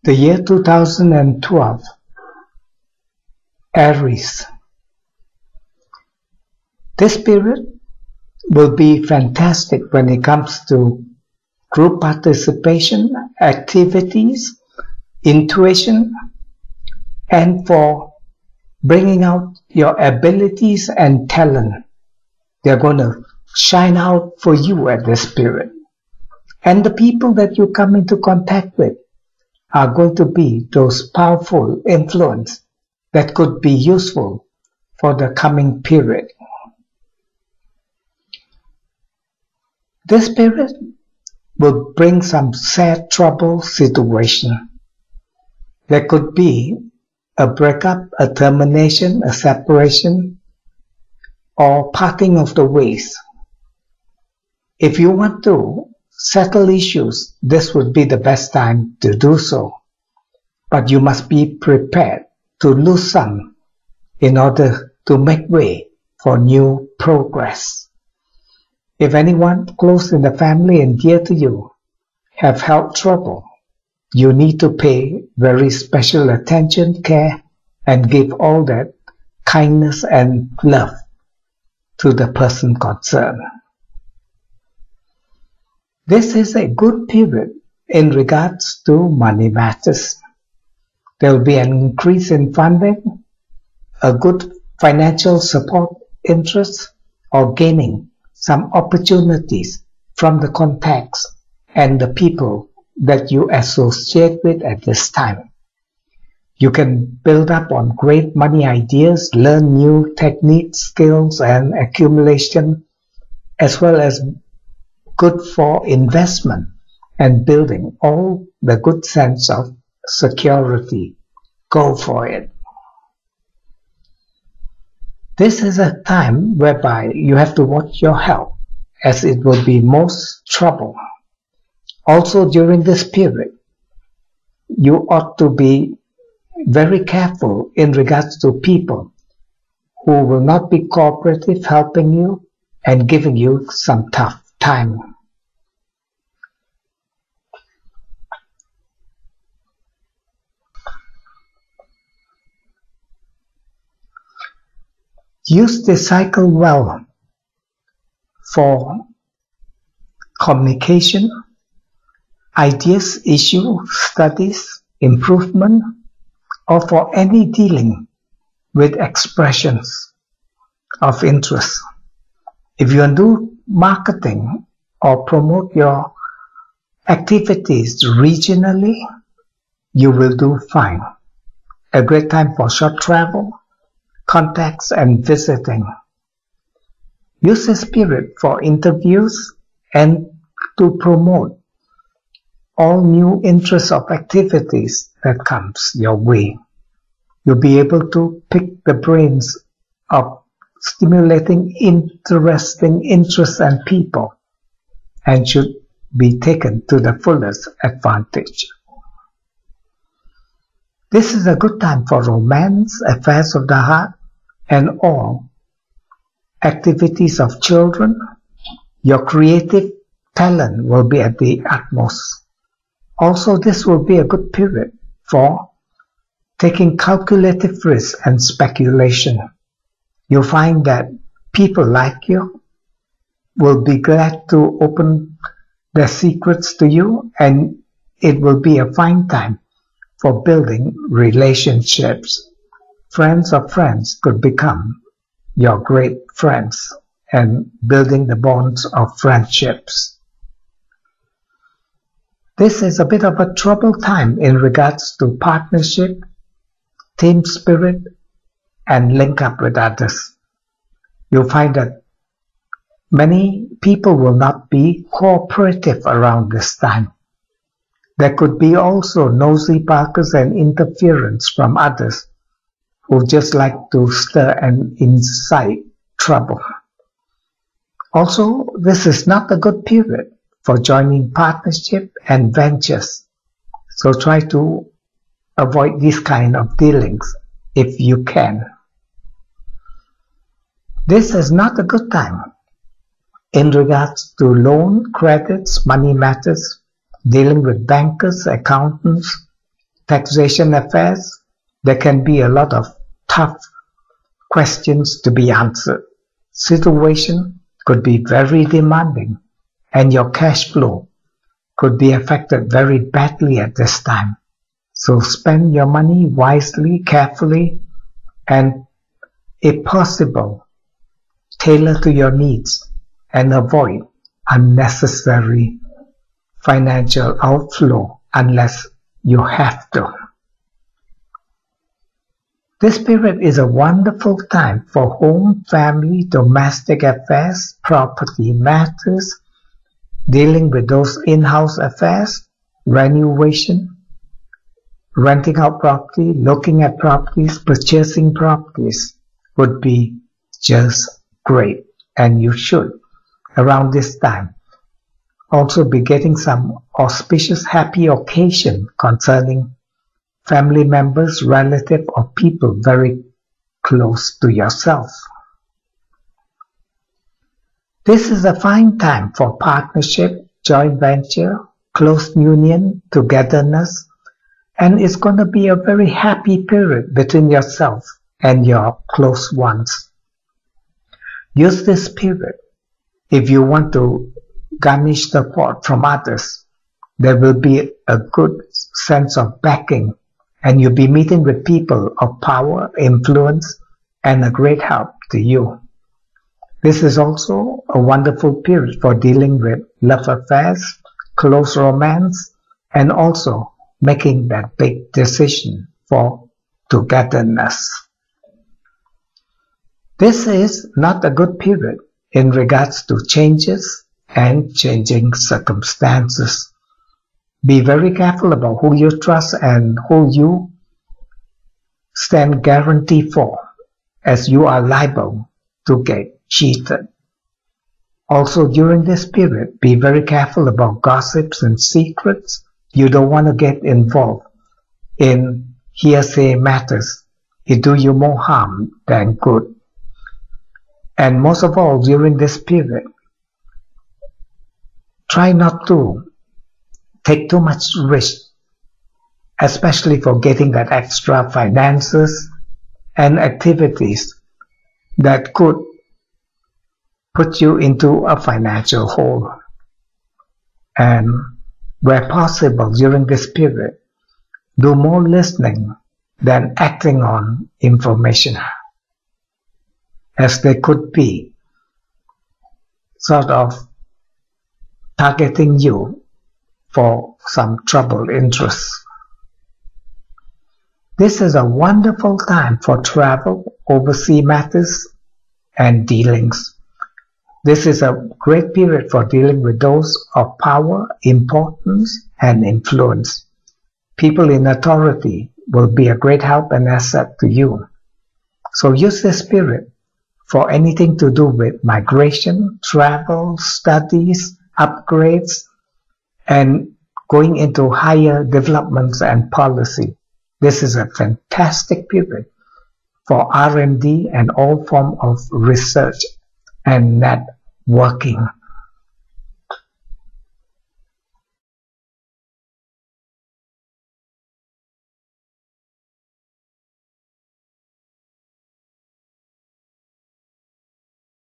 The year 2012, Aries. This period will be fantastic when it comes to group participation, activities, intuition, and for bringing out your abilities and talent. They're going to shine out for you at this period. And the people that you come into contact with are going to be those powerful influence that could be useful for the coming period. This period will bring some sad trouble situation. There could be a breakup, a termination, a separation, or parting of the ways. If you want to settle issues, this would be the best time to do so. But you must be prepared to lose some in order to make way for new progress. If anyone close in the family and dear to you have health trouble, you need to pay very special attention, care, and give all that kindness and love to the person concerned. This is a good period in regards to money matters. There will be an increase in funding, a good financial support interest, or gaining some opportunities from the contacts and the people that you associate with at this time. You can build up on great money ideas, learn new techniques, skills, and accumulation, as well as good for investment and building all the good sense of security. Go for it. This is a time whereby you have to watch your health, as it will be most trouble. Also during this period, you ought to be very careful in regards to people who will not be cooperative, helping you and giving you some tough time. Use this cycle well for communication, ideas, issues, studies, improvement, or for any dealing with expressions of interest. If you do marketing or promote your activities regionally, you will do fine. A great time for short travel, contacts, and visiting. Use this period for interviews and to promote all new interests of activities that comes your way. You'll be able to pick the brains of stimulating interesting interests and people, and should be taken to the fullest advantage. This is a good time for romance, affairs of the heart, and all activities of children. Your creative talent will be at the utmost. Also, this will be a good period for taking calculative risks and speculation. You'll find that people like you will be glad to open their secrets to you, and it will be a fine time for building relationships. Friends of friends could become your great friends and building the bonds of friendships. This is a bit of a troubled time in regards to partnership, team spirit, and link up with others. You'll find that many people will not be cooperative around this time. There could be also nosy barkers and interference from others who just like to stir and incite trouble. Also, this is not a good period for joining partnership and ventures, so try to avoid these kind of dealings if you can. This is not a good time in regards to loan, credits, money matters, dealing with bankers, accountants, taxation affairs, there can be a lot of tough questions to be answered. Situation could be very demanding, and your cash flow could be affected very badly at this time. So spend your money wisely, carefully, and if possible, tailor to your needs and avoid unnecessary financial outflow unless you have to. This period is a wonderful time for home, family, domestic affairs, property matters, dealing with those in-house affairs, renovation, renting out property, looking at properties, purchasing properties would be just great, and you should around this time also be getting some auspicious happy occasion concerning family members, relatives, or people very close to yourself. This is a fine time for partnership, joint venture, close union, togetherness, and it's going to be a very happy period between yourself and your close ones. Use this period if you want to garnish support from others. There will be a good sense of backing, and you'll be meeting with people of power, influence, and a great help to you. This is also a wonderful period for dealing with love affairs, close romance, and also making that big decision for togetherness. This is not a good period in regards to changes and changing circumstances. Be very careful about who you trust and who you stand guarantee for, as you are liable to get cheated. Also, during this period, be very careful about gossips and secrets. You don't want to get involved in hearsay matters. It do you more harm than good. And most of all, during this period, try not to take too much risk, especially for getting that extra finances and activities that could put you into a financial hole. And where possible during this period, do more listening than acting on information, as they could be sort of targeting you for some troubled interests. This is a wonderful time for travel, overseas matters, and dealings. This is a great period for dealing with those of power, importance, and influence. People in authority will be a great help and asset to you. So use this period for anything to do with migration, travel, studies, upgrades, and going into higher developments and policy. This is a fantastic period for R&D and all form of research and networking.